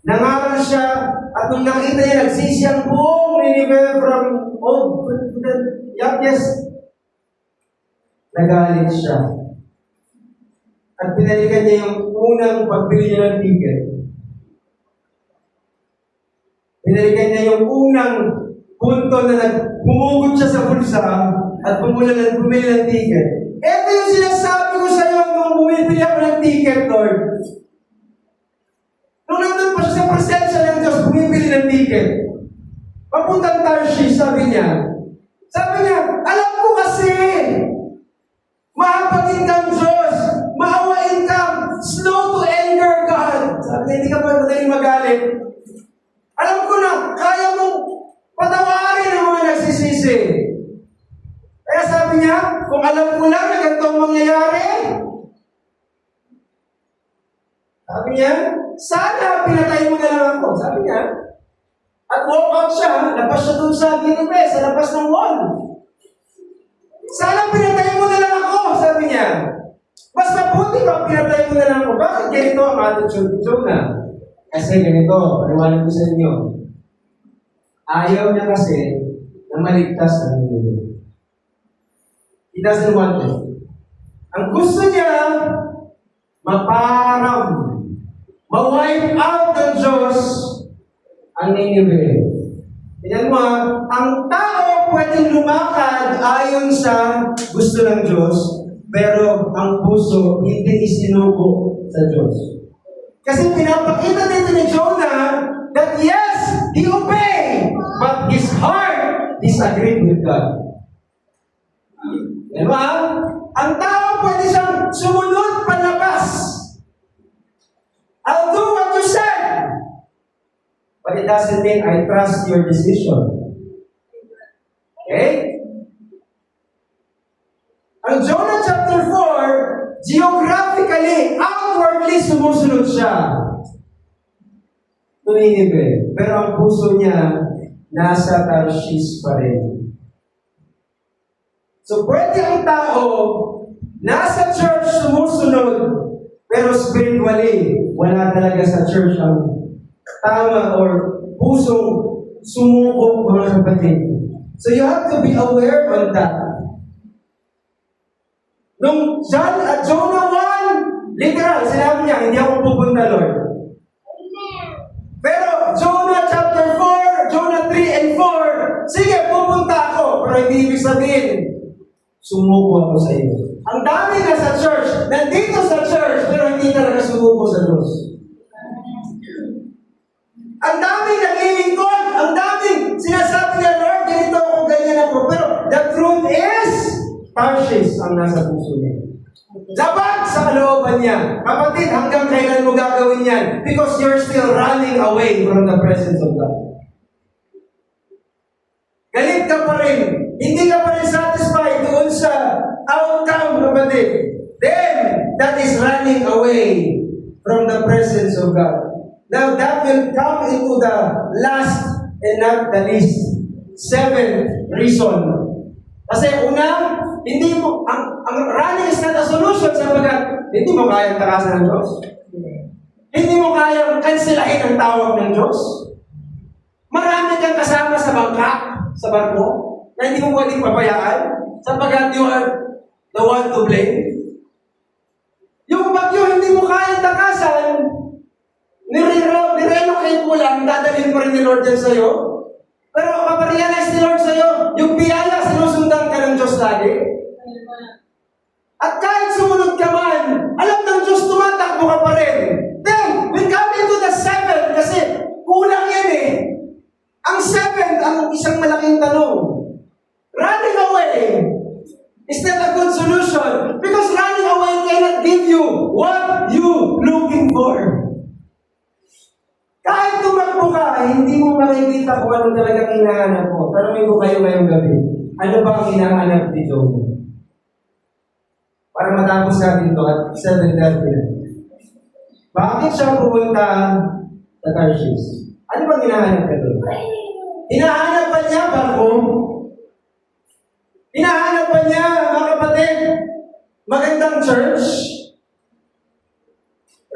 Nangaral siya. At nung nakita niya, nagsisi ang buong Nineveh from old to the youngest. Nagalit siya. At pinalikan niya yung unang pagbili niya ng ticket. Pinalikan niya yung unang punto na bumugot siya sa bulsa at bumili ng ticket. Ito yung sinasabi ko sa iyo nung bumibili ako ng ticket, Lord. Nung nandun pa siya sa presensya ng Diyos, bumibili ng ticket. Papuntang Tarshish, sabi niya, alam ko kasi, mahabagin kang Diyos, maawain kang, slow to anger, God. Sabi niya, hindi ka pa madaling magalit. Alam ko kung alam ko lang na ganito ang mangyayari. Sabi niya, sana pinatay mo na lang ako. Sabi niya. At walk out siya, labas siya dun sa ginibe, sa labas ng wall. Sana pinatay mo na lang ako, sabi niya. Mas mabuti ba pinatay mo na lang ako? Bakit ganito ang attitude ni Jonah? Kasi ganito, paniwanan ko sa inyo. Ayaw niya kasi na maligtas ang Nineveh. He doesn't want it. Ang gusto niya, maparam, ma-wipe out ng Diyos ang Nineveh. Tignan mo, ang tao pwedeng lumakad ayon sa gusto ng Diyos, pero ang puso hindi isinuko sa Diyos. Kasi pinapakita dito ni Jonah that yes, he obeyed, but his heart disagreed with God. Diba? Ang tao pwede siyang sumunod palabas. I'll do what you said. But it doesn't mean I trust your decision. Okay? Ang Jonah chapter 4, geographically, outwardly sumusunod siya. Nineveh. Pero ang puso niya, nasa Tarshish pa rin. So, pwede ang tao, nasa church sumusunod, pero spiritually, wala talaga sa church ang tama or pusong sumuko, mga kapatid. So, you have to be aware on that. Nung Jonah 1, literal, sinabi niya, hindi ako pupunta, Lord. Pero Jonah chapter 4, Jonah 3 and 4, sige, pupunta ako. Pero hindi ibig sabihin, sumuko ako sa iyo. Ang dami na sa church, nandito sa church, pero hindi talaga sumuko sa Diyos. Ang dami naglilingkod, ang daming sinasabi na, Lord, ganito ako, ganyan ako. Pero the truth is, Tarshish ang nasa puso niya. Dapat sa kalooban niya. Kapatid, hanggang kailan mo gagawin yan? Because you're still running away from the presence of God. Galit ka pa rin. Hindi ka pa rin satisfied doon sa outcome, kapatid. Then, that is running away from the presence of God. Now, that will come into the last and not the least. 7th reason. Kasi una, hindi mo, ang running is not a solution sapagkat hindi mo kayang takasan ng Diyos. Hindi mo kayang kanselahin ang tawag ng Diyos. Marami kang kasama sa bangka, sa barko, na hindi mo pwedeng papayaan sapagkat you are the one to blame. Yung bagyo hindi mo kayang takasan, nirelocate mo lang, dadalhin mo rin ni Lord yan sa'yo. Pero maparealize ni Lord sa'yo, yung biyaya, sinusundan ka ng Diyos lagi. At kahit sumunod ka man, alam ng Diyos, tumatakbo ka pa rin. Then, we come into the 7th kasi kulang yan eh. Ang 7th, ang isang malaking tanong. Running away is not a good solution because running away cannot give you what you looking for. Kahit tumakbo ka, hindi mo makikita kung ano talagang hinahanap mo. Tanungin ko kayo ngayong gabi, ano ba ang hinahanap ni Jonah? Para matapos natin ito at 7:30 na. Bakit siya pumunta sa Tarshish? Ano bang hinahanap ka doon? Hinahanap pa niya barko? Hinahanap pa niya, mga kapatid, magandang church?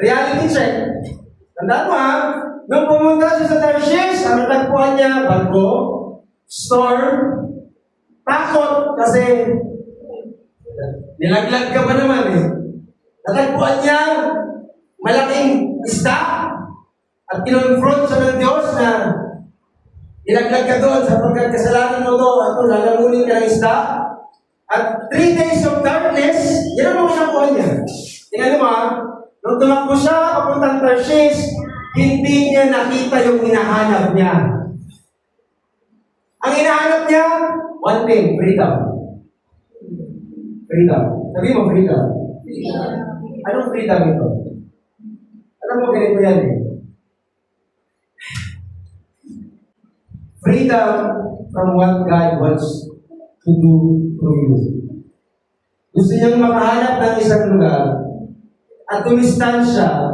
Reality check. Tandaan mo ha, nung pumunta siya sa Tarshish, ang natagpuan niya, barko, storm, takot kasi nilaglag ka ba naman eh. Natagpuan niya, malaking isda, at kinonfront siya ng Diyos na nilaglag ka doon sapagkat kasalanan mo to, at lalamunin ka ng isda. At 3 days of darkness, yan ang mga nakuha niya. Tingnan mo ha, nung tumakbo siya, papuntang Tarshish, hindi niya nakita yung hinahanap niya. Ang hinahanap niya, one thing, freedom. Freedom. Sabi mo, freedom. Anong freedom ito? Alam mo, ganito yan eh. Freedom from what God wants to do through you. Gusto niyang makahanap ng isang lugar at tumistansya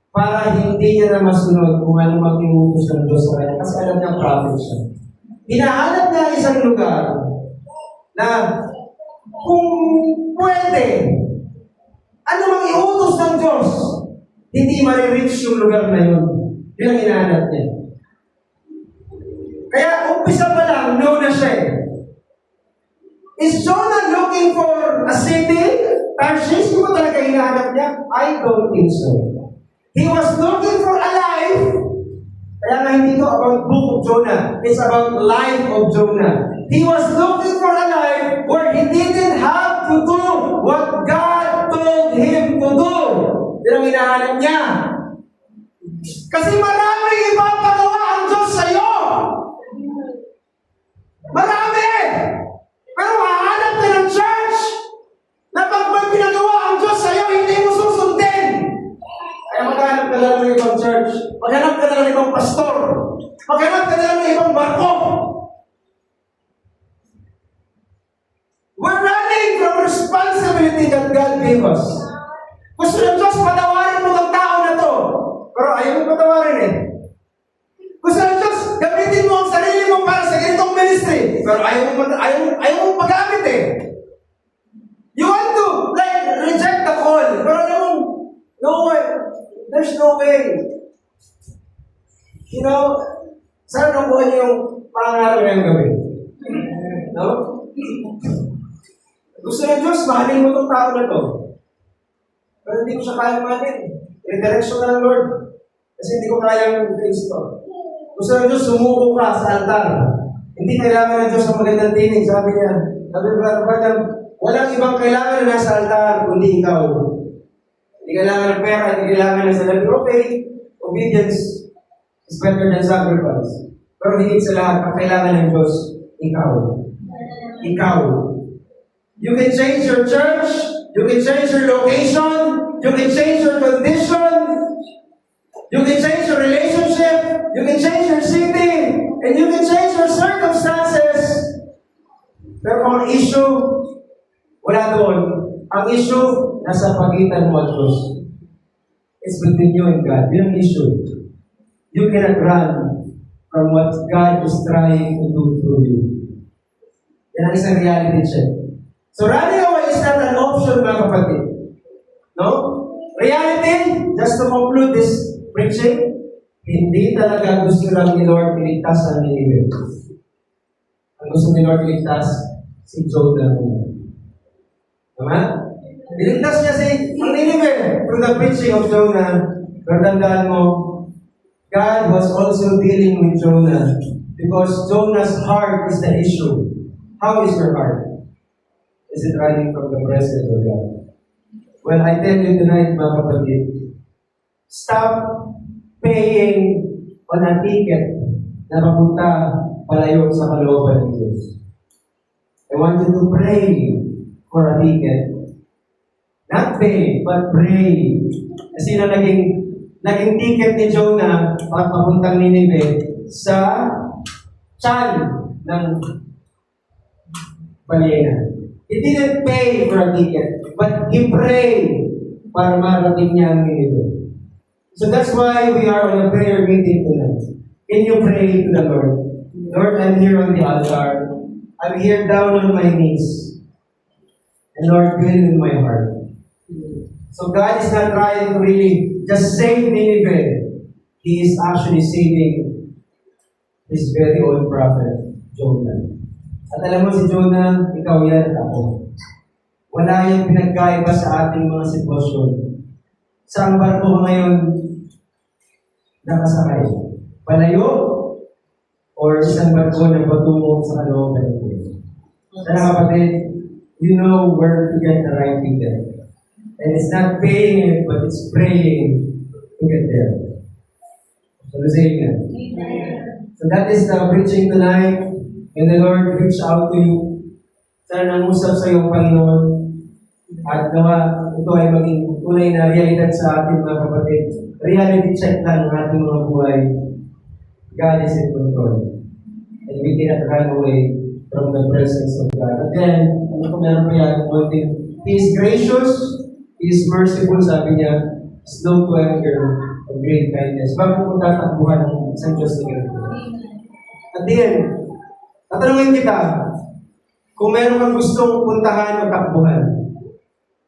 para hindi niya na masunod kung ano mag-iutos ng Diyos sa kanya. Kasi alam niya prophet siya. Hinahanap niya isang lugar na kung pwede, ano mang iutos ng Diyos, hindi ma-reach yung lugar na yun. Yun ang hinahanap niya. Kaya umpisa pa lang, no na siya eh. Is Jonah looking for a city? Tarshish? Yung ba talaga hinahanap niya? I don't think so. He was looking for a life. Kaya nga hindi ito about book of Jonah. It's about life of Jonah. He was looking for a life where he didn't have to do what God told him to do. Yan ang hinahanap niya. Kasi maraming ipapagawa ang Diyos sa'yo. Marami! Pero hahanap ka ng church na pag may pinagawa ang Diyos sa'yo, hindi mo susundin. Kaya maghanap ka na lang ng ibang church. Maghanap ka na lang ng ibang pastor. Maghanap ka na lang ng ibang barko. We're running from responsibility that God gave us. Gusto ng Diyos, patawarin mo ng tao na to. Pero ayaw mo patawarin eh. Gusto ng Diyos, gamitin mo ang sarili mo para sa ganitong ministry. Pero ayaw mo paggamit eh. You want to, reject the call. Pero alam mo, no way. There's no way. You know, saan nakuha niyo yung pangarap ngayong gabi? No? Gusto ng Diyos, mahalin mo itong tao na to. Pero hindi ko siya kayang mahalin. Redirection ka ng Lord. Kasi hindi ko kayang face to. Gusto ng Diyos, sumuko ka sa altar. Hindi kailangan ng Diyos ang magandang tinig. Sabi niya, walang ibang kailangan na nasa altar, kundi ikaw. Hindi kailangan ng pera, hindi kailangan ng salapi. Okay, obedience is better than sacrifice. Pero higit sa lahat, ang kailangan ng Diyos, ikaw. Ikaw. You can change your church, you can change your location, you can change your condition, you can change your relationship, you can change your city, and you can change your circumstances. Pero kung ang issue, wala doon. Ang issue, nasa pagitan mo at Diyos. It's between you and God. Yun ang issue. You cannot run from what God is trying to do through you. Yan ang isang reality check. So running away is not an option, mga kapatid. No? Reality, just to conclude this preaching, hindi talaga gusto lang ni Lord iligtas ang Nineveh. Ang gusto ni Lord iligtas, si Jonah. Tama? Iligtas niya si Nineveh through the preaching of Jonah. Pero tandaan mo, God was also dealing with Jonah because Jonah's heart is the issue. How is your heart? Is it running from the presence of God? Well, I tell you tonight, mga kapatid, stop paying on a ticket na mapunta palayo sa kalooban ng Diyos. I want you to pray for a ticket. Not pay, but pray. Kasi na naging ticket ni Jonah para papuntang Nineveh sa tiyan ng balena. He didn't pay for a ticket, but he prayed para marating niya ang Nineveh. So that's why we are on a prayer meeting tonight. Can you pray to the Lord? Lord, I'm here on the altar. I'm here down on my knees. And Lord, deal with my heart. So God is not trying to really just save Nineveh. He is actually saving His very own prophet, Jonah. At alam mo si Jonah, ikaw yan at ako. Wala yung pinagkaiba sa ating mga sitwasyon. Saan barko ko ngayon nakasakay? Palayo? Or isang barko na patungo sa kalooban ng Diyos? Sana kapatid, you know where to get the right ticket. And it's not paying it, but it's praying to get there. So, amen. So that is the preaching tonight. And the Lord reach out to you. Sana nangusap sa iyong Panginoon. At nawa, ito ay maging tunay na realidad sa ating mga kapatid. Reality check lang ng ating mga buhay. God is in control. And we cannot run away from the presence of God. Again, ano kung meron pa yan? One thing, He is gracious, He is merciful, sabi niya, slow to anger, of great kindness. Bakit mo tatakbuhan ng isang Diyos na ganito? At the end, tatanungin kita, kung meron kang gustong puntahan o takbuhan,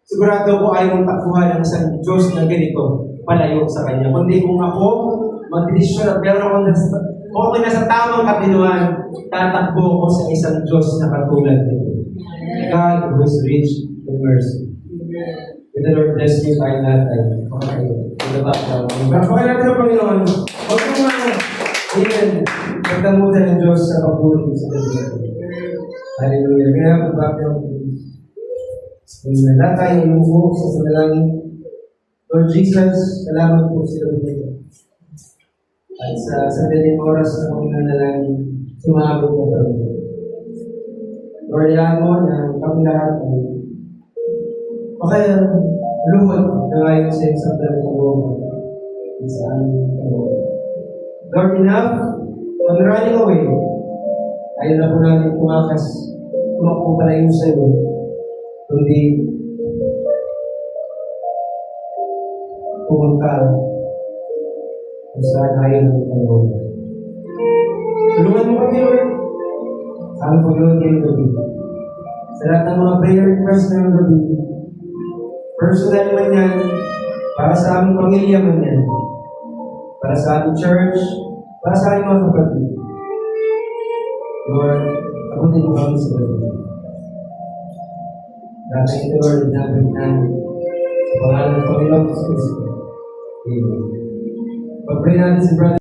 sigurado ko ayaw mong takbuhan ng isang Diyos na ganito, palayo sa Kanya. Kundi kung ako, magdidesisyon at meron akong nasa tamang katinuan, tatakbo ko sa isang Diyos na katulad nito. God who is rich in mercy. May the Lord bless you tayo natin. Okay. In the background. Bakit natin ang Panginoon? Huwag mo nga. Amen. Pagdamutan ng Diyos sa pagbuti sa Diyos. Hallelujah. Kaya ang background. Lahat tayo inuho sa panalangin. Lord Jesus, salamat po sa iyo. At sa sadaling oras na kong nanalangin, sumabot po kami. Lord, yan mo na kami lahat ay makaluhod na ngayon sa isang dalawang sa aming Lord. Lord, enough on running away. Ayaw na po namin tumakbo palayo sa iyo. Kundi pumunta kung saan ayaw ng Panginoon. Tulungan mo kami, Lord. Ang Panginoon ngayong gabi. Sa lahat ng mga prayer requests ngayong gabi, personal man yan, para sa aming pamilya man yan, para sa aming church, para sa aming mga kapatid. Lord, abutin mo kami sa gabi. Dahil ito, Lord, nabalik namin sa pangalan ng Panginoon sa Kristo. Amen. Pag-pray natin si Brother